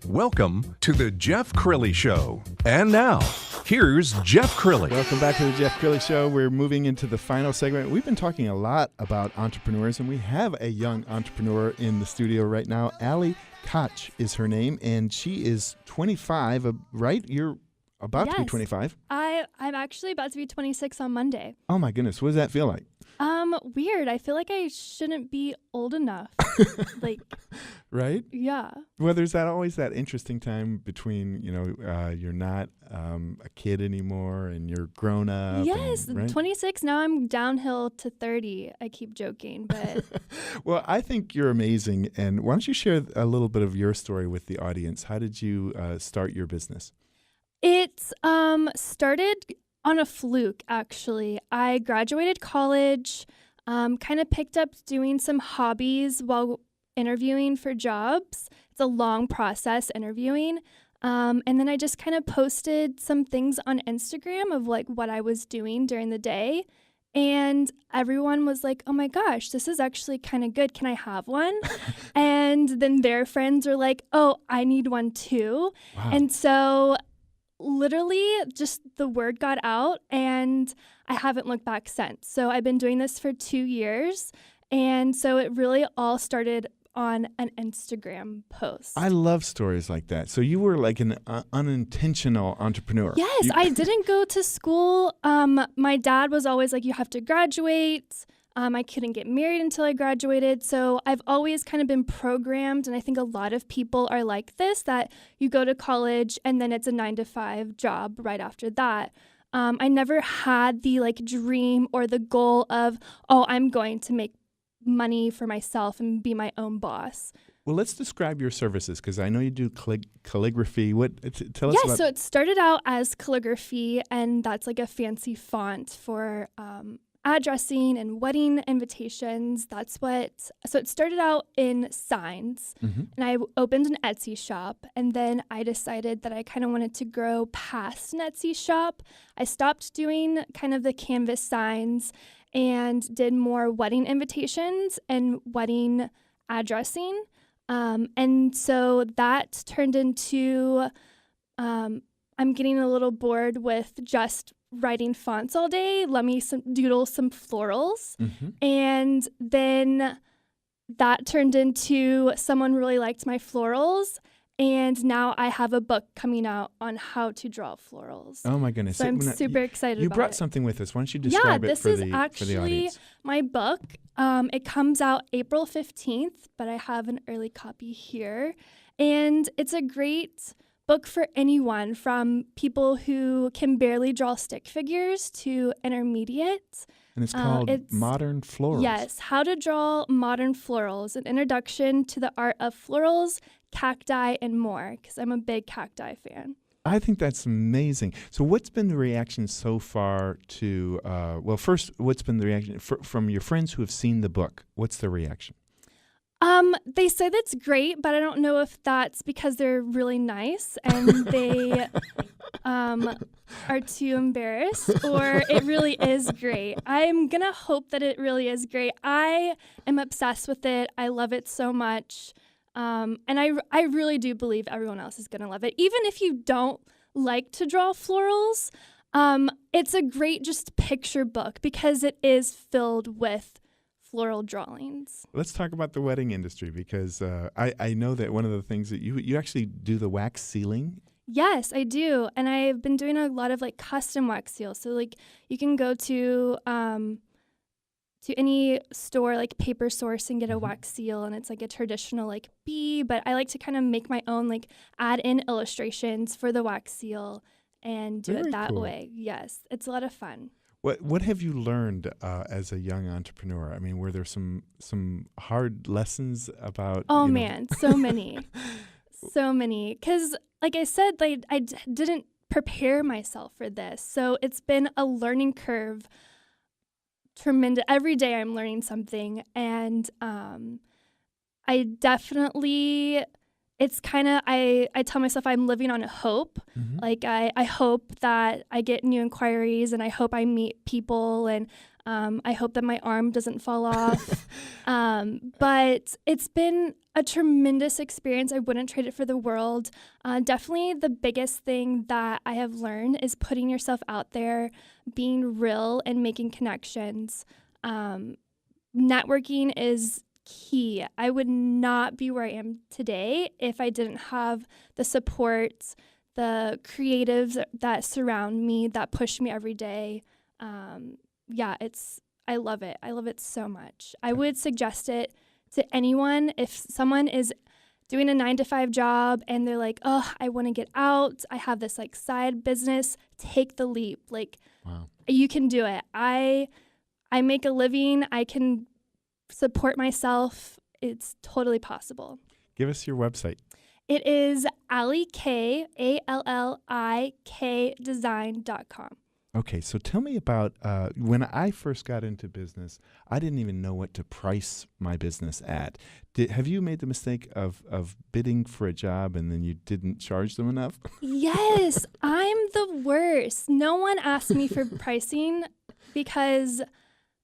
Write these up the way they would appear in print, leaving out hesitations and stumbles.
Welcome to the Jeff Crilley Show. And now, here's Jeff Crilley. Welcome back to the Jeff Crilley Show. We're moving into the final segment. We've been talking a lot about entrepreneurs, and we have a young entrepreneur in the studio right now. Alli Koch is her name, and she is 25, right? You're about to be 25. I'm actually about to be 26 on Monday. Oh, my goodness. What does that feel like? Weird. I feel like I shouldn't be old enough. Right? Yeah. Well, there's always that interesting time between, you're not a kid anymore and you're grown up. Yes, and, right? 26. Now I'm downhill to 30. I keep joking, but. Well, I think you're amazing. And why don't you share a little bit of your story with the audience? How did you start your business? It started on a fluke, actually. I graduated college, kind of picked up doing some hobbies while interviewing for jobs. It's a long process, interviewing. And then I just kind of posted some things on Instagram of what I was doing during the day. And everyone was like, oh my gosh, this is actually kind of good. Can I have one? And then their friends were like, oh, I need one too. Wow. And so literally just the word got out and I haven't looked back since. So I've been doing this for 2 years. And so it really all started on an Instagram post. I love stories like that. So you were like an unintentional entrepreneur. Yes, I didn't go to school. My dad was always like, you have to graduate. I couldn't get married until I graduated. So I've always kind of been programmed. And I think a lot of people are like this, that you go to college and then it's a 9-to-5 job right after that. I never had the dream or the goal of, oh, I'm going to make money for myself and be my own boss. Well, let's describe your services, because I know you do calligraphy. Tell us about. Yeah, so it started out as calligraphy, and that's like a fancy font for addressing and wedding invitations. So it started out in signs, and I opened an Etsy shop, and then I decided that I kind of wanted to grow past an Etsy shop. I stopped doing kind of the canvas signs and did more wedding invitations and wedding addressing. And so that turned into, I'm getting a little bored with just writing fonts all day. Let me doodle some florals. And then that turned into someone really liked my florals. And now I have a book coming out on how to draw florals. Oh, my goodness. So I'm super excited about it. You brought something with us. Why don't you describe it for the audience? Yeah, this is actually my book. It comes out April 15th, but I have an early copy here. And it's a great book for anyone, from people who can barely draw stick figures to intermediate. And it's called Modern Florals. Yes, How to Draw Modern Florals, an introduction to the art of florals, cacti, and more, because I'm a big cacti fan. I think that's amazing. So what's been the reaction so far to, first, what's been the reaction from your friends who have seen the book? What's the reaction? They say that's great, but I don't know if that's because they're really nice and they are too embarrassed, or it really is great. I'm going to hope that it really is great. I am obsessed with it. I love it so much. And I really do believe everyone else is going to love it. Even if you don't like to draw florals, it's a great just picture book because it is filled with floral drawings. Let's talk about the wedding industry, because I know that one of the things that you actually do the wax sealing. Yes, I do. And I've been doing a lot of custom wax seals. So you can go to any store like Paper Source and get a wax seal, and it's like a traditional bee, but I like to kind of make my own, add in illustrations for the wax seal and do it that way. Yes, it's a lot of fun. What have you learned as a young entrepreneur? I mean, were there some hard lessons about? Oh man, so many, so many. Because like I said, I didn't prepare myself for this, so it's been a learning curve. Tremendous. Every day I'm learning something, and I definitely. It's kind of, I tell myself I'm living on a hope. I hope that I get new inquiries, and I hope I meet people, and I hope that my arm doesn't fall off. But it's been a tremendous experience. I wouldn't trade it for the world. Definitely the biggest thing that I have learned is putting yourself out there, being real, and making connections. Networking is key. I would not be where I am today if I didn't have the support, the creatives that surround me, that push me every day. I love it. I love it so much. I would suggest it to anyone. If someone is doing a 9-to-5 job and they're like, oh, I want to get out, I have this like side business, take the leap. Like, Wow. You can do it. I make a living. I can support myself. It's totally possible. Give us your website. It is Alli, ALLIK design.com. Okay, so tell me about when I first got into business, I didn't even know what to price my business at. Have you made the mistake of bidding for a job and then you didn't charge them enough? Yes, I'm the worst. No one asks me for pricing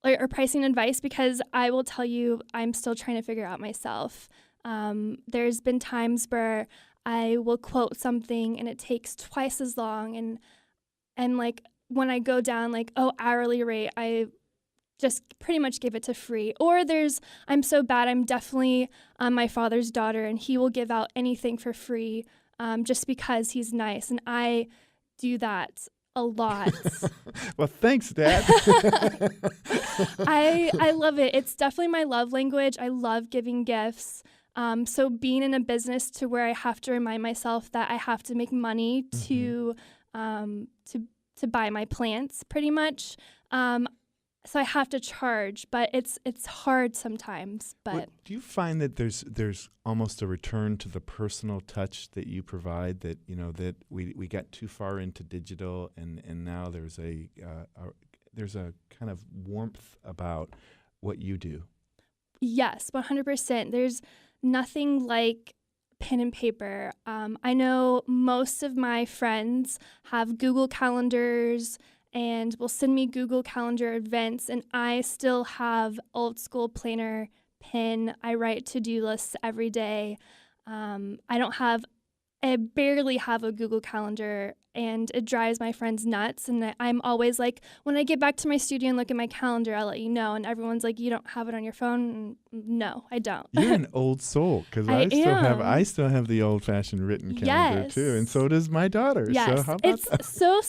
or pricing advice because I will tell you I'm still trying to figure out myself. There's been times where I will quote something and it takes twice as long and like when I go down like, oh, hourly rate, I just pretty much give it to free. Or I'm so bad, I'm definitely my father's daughter and he will give out anything for free just because he's nice. And I do that a lot. Well, thanks, Dad. I love it. It's definitely my love language. I love giving gifts. So being in a business to where I have to remind myself that I have to make money to buy my plants pretty much. So I have to charge, but it's hard sometimes. But do you find that there's almost a return to the personal touch that you provide, that that we got too far into digital and now there's a kind of warmth about what you do? Yes, 100%. There's nothing like pen and paper. I know most of my friends have Google calendars and will send me Google Calendar events, and I still have old school planner, pen. I write to-do lists every day. I barely have a Google Calendar, and it drives my friends nuts. And I'm always like, when I get back to my studio and look at my calendar, I'll let you know. And everyone's like, you don't have it on your phone? No, I don't. You're an old soul, because I still have the old-fashioned written calendar too, and so does my daughter. Yes, so how about it's that? so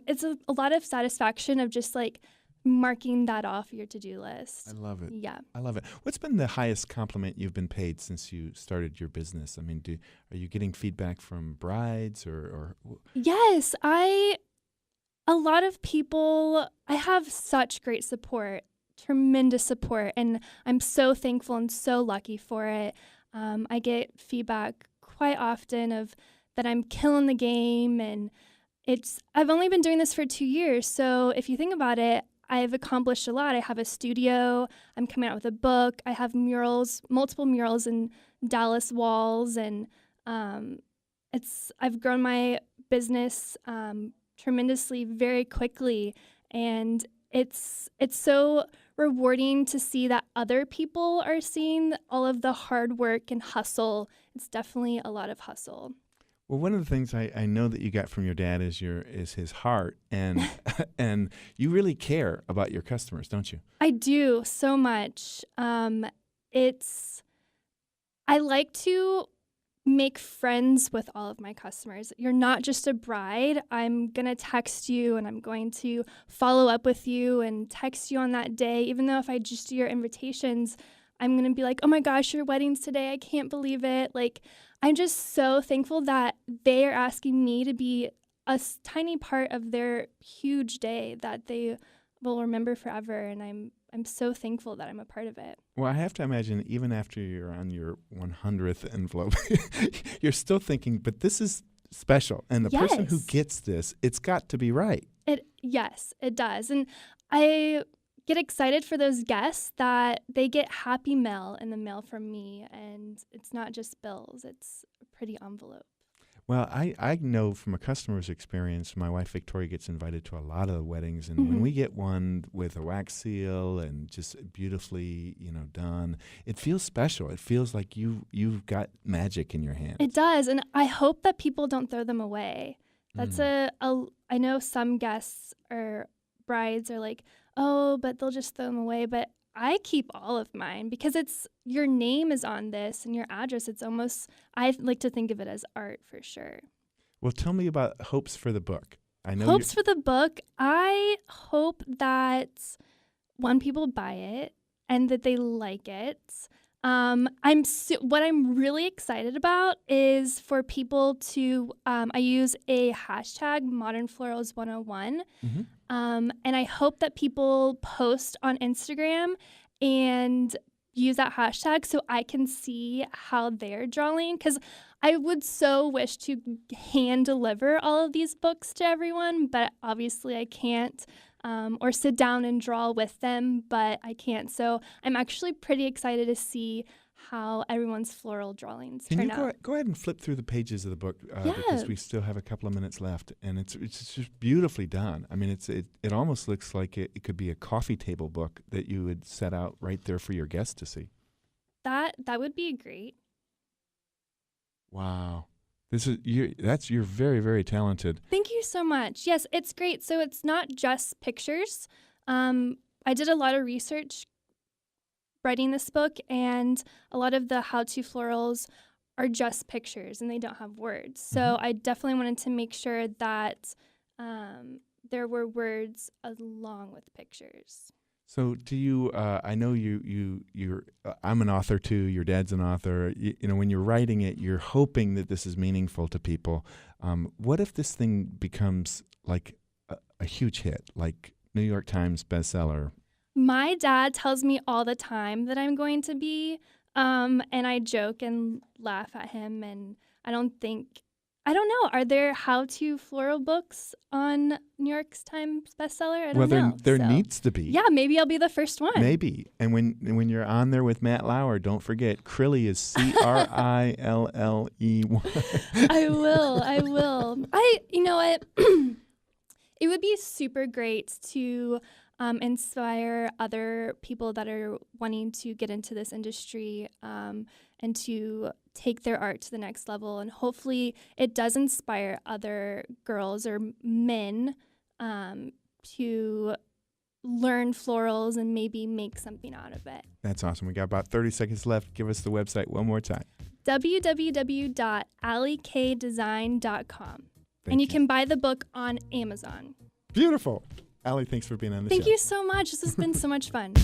it's a lot of satisfaction of just like marking that off your to-do list. I love it. Yeah. I love it. What's been the highest compliment you've been paid since you started your business? I mean, are you getting feedback from brides or? Yes, a lot of people, I have such great support, tremendous support, and I'm so thankful and so lucky for it. I get feedback quite often of that I'm killing the game, and I've only been doing this for 2 years, so if you think about it, I've accomplished a lot. I have a studio. I'm coming out with a book. I have multiple murals in Dallas walls, and I've grown my business tremendously, very quickly, and it's so rewarding to see that other people are seeing all of the hard work and hustle. It's definitely a lot of hustle. Well, one of the things I know that you got from your dad is his heart, and and you really care about your customers, don't you? I do so much. I like to make friends with all of my customers. You're not just a bride. I'm going to text you and I'm going to follow up with you and text you on that day. Even though if I just do your invitations, I'm going to be like, oh my gosh, your wedding's today. I can't believe it. Like, I'm just so thankful that they are asking me to be a tiny part of their huge day that they will remember forever. And I'm so thankful that I'm a part of it. Well, I have to imagine even after you're on your 100th envelope, you're still thinking, but this is special. And the person who gets this, it's got to be right. Yes, it does. And I get excited for those guests that they get happy mail in the mail from me, and it's not just bills, it's a pretty envelope. Well, I know from a customer's experience, my wife Victoria gets invited to a lot of the weddings, and when we get one with a wax seal and just beautifully, done, it feels special. It feels like you've got magic in your hand. It does, and I hope that people don't throw them away. That's I know some guests or brides are like, oh, but they'll just throw them away, but I keep all of mine because your name is on this and your address. It's almost, I like to think of it as art for sure. Well, tell me about hopes for the book. I know hopes for the book. I hope that one, people buy it and that they like it. What I'm really excited about is for people to, I use a hashtag Modern Florals 101. And I hope that people post on Instagram and use that hashtag so I can see how they're drawing. Because I would so wish to hand deliver all of these books to everyone, but obviously I can't. Or sit down and draw with them, but I can't. So I'm actually pretty excited to see how everyone's floral drawings turn out. Go ahead and flip through the pages of the book because we still have a couple of minutes left, and it's just beautifully done. I mean, it almost looks like it could be a coffee table book that you would set out right there for your guests to see. That would be great. Wow. You're very, very talented. Thank you so much. Yes, it's great. So it's not just pictures. I did a lot of research writing this book, and a lot of the how-to florals are just pictures and they don't have words. So I definitely wanted to make sure that there were words along with pictures. So do you, I know you're, I'm an author too, your dad's an author, when you're writing it, you're hoping that this is meaningful to people. What if this thing becomes like a huge hit, like New York Times bestseller? My dad tells me all the time that I'm going to be, and I joke and laugh at him, and I don't know. Are there how-to floral books on New York Times bestseller? I don't know. There needs to be. Yeah, maybe I'll be the first one. Maybe. And when you're on there with Matt Lauer, don't forget Crilley is Crilley. I will. You know what? It would be super great to inspire other people that are wanting to get into this industry and to take their art to the next level. And hopefully it does inspire other girls or men to learn florals and maybe make something out of it. That's awesome. We got about 30 seconds left. Give us the website one more time. www.allikdesign.com. And you can buy the book on Amazon. Beautiful. Alli, thanks for being on the show. Thank you so much. This has been so much fun.